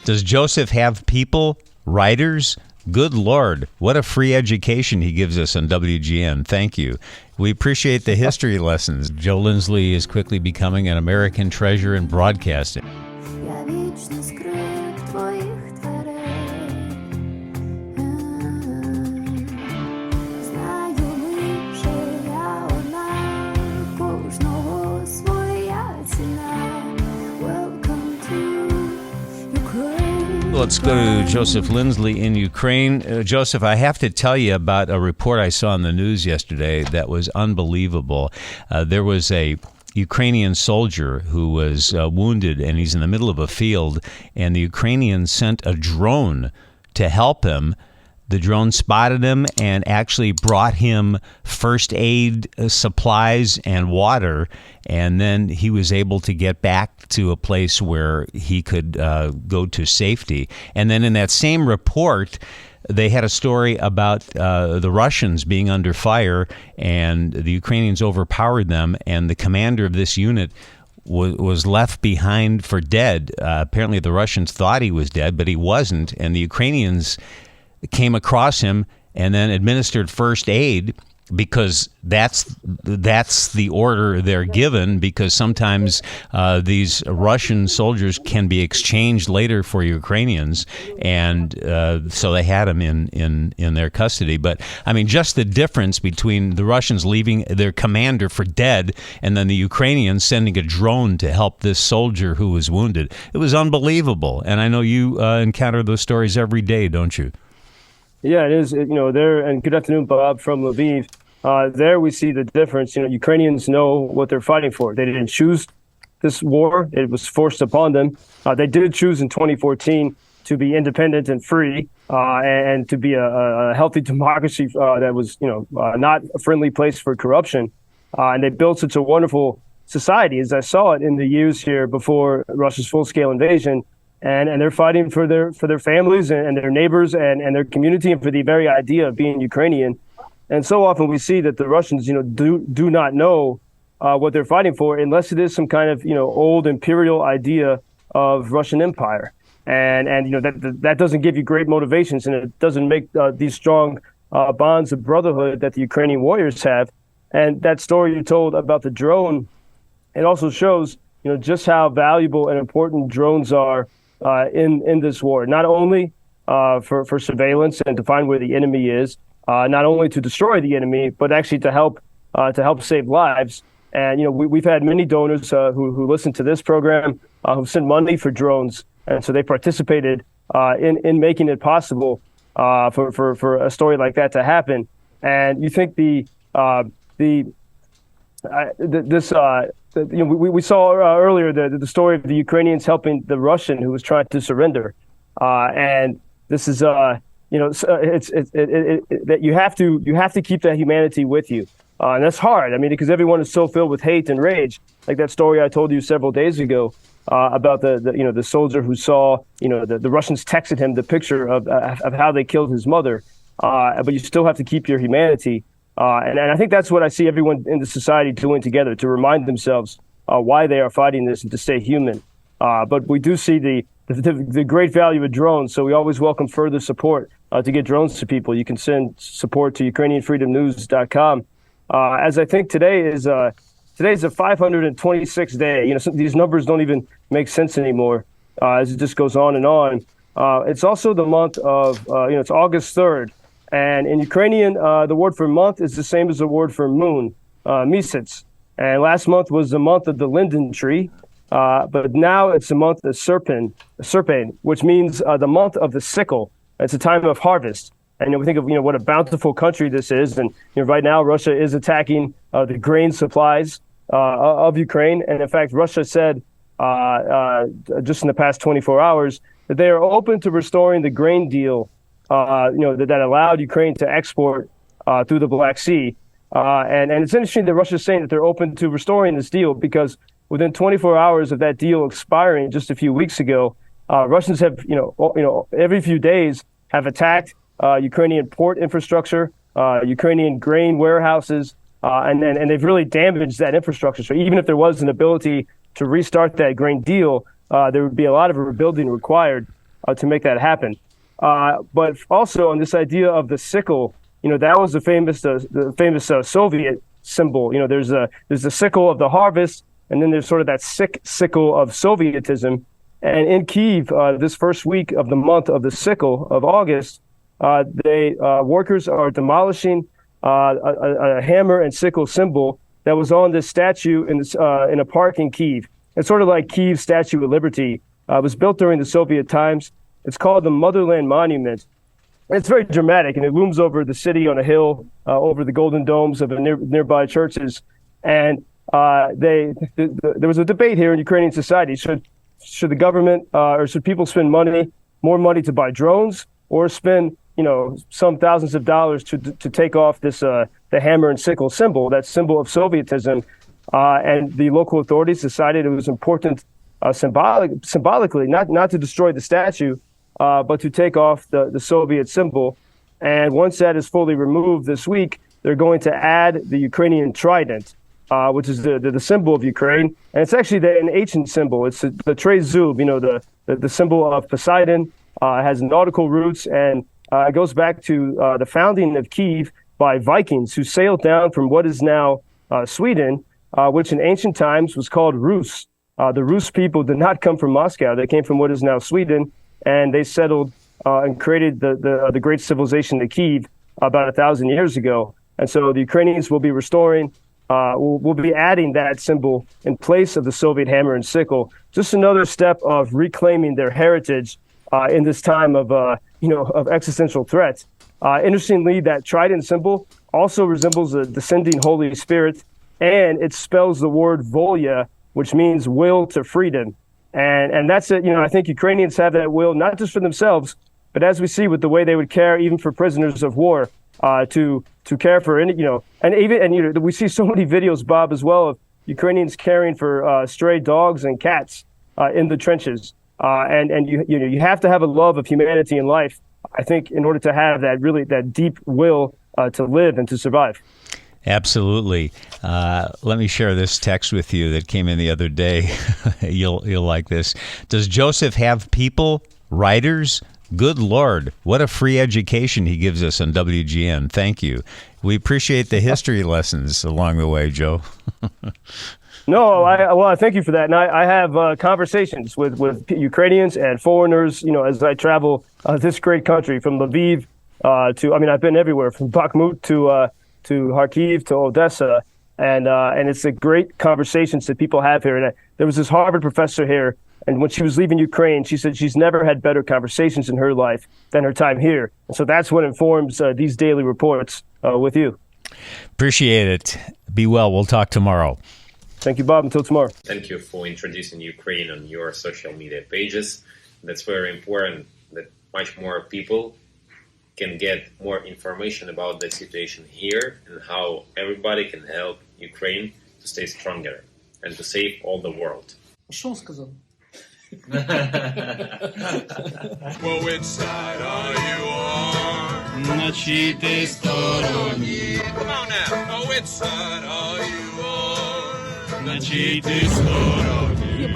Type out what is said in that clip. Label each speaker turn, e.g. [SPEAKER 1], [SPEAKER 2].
[SPEAKER 1] Does Joseph have people, writers? Good Lord, what a free education he gives us on WGN. Thank you. We appreciate the history lessons. Joe Lindsley is quickly becoming an American treasure in broadcasting. Let's go to Joseph Lindsley in Ukraine. Joseph, I have to tell you about a report I saw in the news yesterday that was unbelievable. There was a Ukrainian soldier who was wounded, and he's in the middle of a field, and the Ukrainians sent a drone to help him. The drone spotted him and actually brought him first aid supplies and water, and then he was able to get back to a place where he could go to safety. And then in that same report, they had a story about the Russians being under fire, and the Ukrainians overpowered them, and the commander of this unit was left behind for dead. Apparently the Russians thought he was dead, but he wasn't, and the Ukrainians came across him and then administered first aid, because that's the order they're given, because sometimes these Russian soldiers can be exchanged later for Ukrainians, and so they had him in their custody. But I mean, just the difference between the Russians leaving their commander for dead and then the Ukrainians sending a drone to help this soldier who was wounded, it was unbelievable. And I know you encounter those stories every day, don't you?
[SPEAKER 2] Yeah, it is. There, and good afternoon, Bob, from LVIV. There we see the difference. Ukrainians know what they're fighting for. They didn't choose this war. It was forced upon them. They did choose in 2014 to be independent and free, and to be a healthy democracy that was, not a friendly place for corruption. And they built such a wonderful society, as I saw it in the years here before Russia's full-scale invasion. And they're fighting for their families and their neighbors and their community, and for the very idea of being Ukrainian. And so often we see that the Russians, do not know what they're fighting for, unless it is some kind of, old imperial idea of Russian empire. And that doesn't give you great motivations, and it doesn't make these strong bonds of brotherhood that the Ukrainian warriors have. And that story you told about the drone, it also shows, just how valuable and important drones are in this war, not only for surveillance and to find where the enemy is, not only to destroy the enemy, but actually to help save lives. And we've had many donors who listen to this program who sent money for drones, and so they participated in making it possible for a story like that to happen. And you think we saw earlier the story of the Ukrainians helping the Russian who was trying to surrender, and this is that you have to keep that humanity with you, and that's hard. I mean, because everyone is so filled with hate and rage, like that story I told you several days ago about the soldier who saw the Russians texted him the picture of how they killed his mother, but you still have to keep your humanity. And I think that's what I see everyone in the society doing together, to remind themselves why they are fighting this and to stay human. But we do see the great value of drones, so we always welcome further support to get drones to people. You can send support to UkrainianFreedomNews.com. As I think today's a 526th day. These numbers don't even make sense anymore as it just goes on and on. It's also the month of, it's August 3rd. And in Ukrainian, the word for month is the same as the word for moon, mesets. And last month was the month of the linden tree, but now it's the month of serpent, which means the month of the sickle. It's a time of harvest. And we think of what a bountiful country this is. And right now Russia is attacking the grain supplies of Ukraine. And in fact, Russia said just in the past 24 hours that they are open to restoring the grain deal that allowed Ukraine to export through the Black Sea. And it's interesting that Russia is saying that they're open to restoring this deal, because within 24 hours of that deal expiring just a few weeks ago, Russians have, every few days have attacked Ukrainian port infrastructure, Ukrainian grain warehouses, and they've really damaged that infrastructure. So even if there was an ability to restart that grain deal, there would be a lot of rebuilding required. to make that happen. But also on this idea of the sickle, that was the famous Soviet symbol. There's the sickle of the harvest, and then there's sort of that sickle of Sovietism. And in Kyiv, this first week of the month of the sickle of August, workers are demolishing a hammer and sickle symbol that was on this statue in a park in Kyiv. It's sort of like Kyiv's Statue of Liberty. It was built during the Soviet times. It's called the Motherland Monument. It's very dramatic, and it looms over the city on a hill, over the golden domes of the nearby churches. And there was a debate here in Ukrainian society. Should the government or should people spend more money to buy drones, or spend some thousands of dollars to take off the hammer and sickle symbol, that symbol of Sovietism? And the local authorities decided it was important symbolically not to destroy the statue, but to take off the Soviet symbol. And once that is fully removed this week, they're going to add the Ukrainian Trident, which is the symbol of Ukraine. And it's actually an ancient symbol. It's the Trezub, the symbol of Poseidon. It has nautical roots, and it goes back to the founding of Kyiv by Vikings who sailed down from what is now Sweden, which in ancient times was called Rus. The Rus people did not come from Moscow. They came from what is now Sweden, and they settled and created the great civilization of Kyiv about 1,000 years ago. And so the Ukrainians will be restoring, will be adding that symbol in place of the Soviet hammer and sickle. Just another step of reclaiming their heritage in this time of existential threat. Interestingly, that Trident symbol also resembles a descending Holy Spirit, and it spells the word volya, which means will to freedom. And that's it. I think Ukrainians have that will, not just for themselves, but as we see with the way they would care even for prisoners of war, to care for any, and we see so many videos, Bob, as well, of Ukrainians caring for stray dogs and cats in the trenches. And you have to have a love of humanity in life, I think, in order to have that deep will to live and to survive.
[SPEAKER 1] Absolutely. Let me share this text with you that came in the other day. You'll like this. Does Joseph have people, writers? Good Lord, what a free education he gives us on WGN. Thank you. We appreciate the history lessons along the way, Joe.
[SPEAKER 2] No, I thank you for that. And I have conversations with Ukrainians and foreigners, as I travel this great country, from Lviv I've been everywhere, from Bakhmut to Kharkiv to Odessa. And it's a great conversations that people have here. And there was this Harvard professor here, and when she was leaving Ukraine, she said she's never had better conversations in her life than her time here. And so that's what informs these daily reports with you.
[SPEAKER 1] Appreciate it. Be well. We'll talk tomorrow.
[SPEAKER 2] Thank you, Bob. Until tomorrow.
[SPEAKER 3] Thank you for introducing Ukraine on your social media pages. That's very important, that much more people can get more information about the situation here and how everybody can help Ukraine to stay stronger and to save all the world.
[SPEAKER 4] Що він сказав?
[SPEAKER 5] Well, which side are you on?
[SPEAKER 4] На чиїй ти стороні?
[SPEAKER 5] Come on now. Oh, which side are you on?
[SPEAKER 4] На чиїй ти стороні?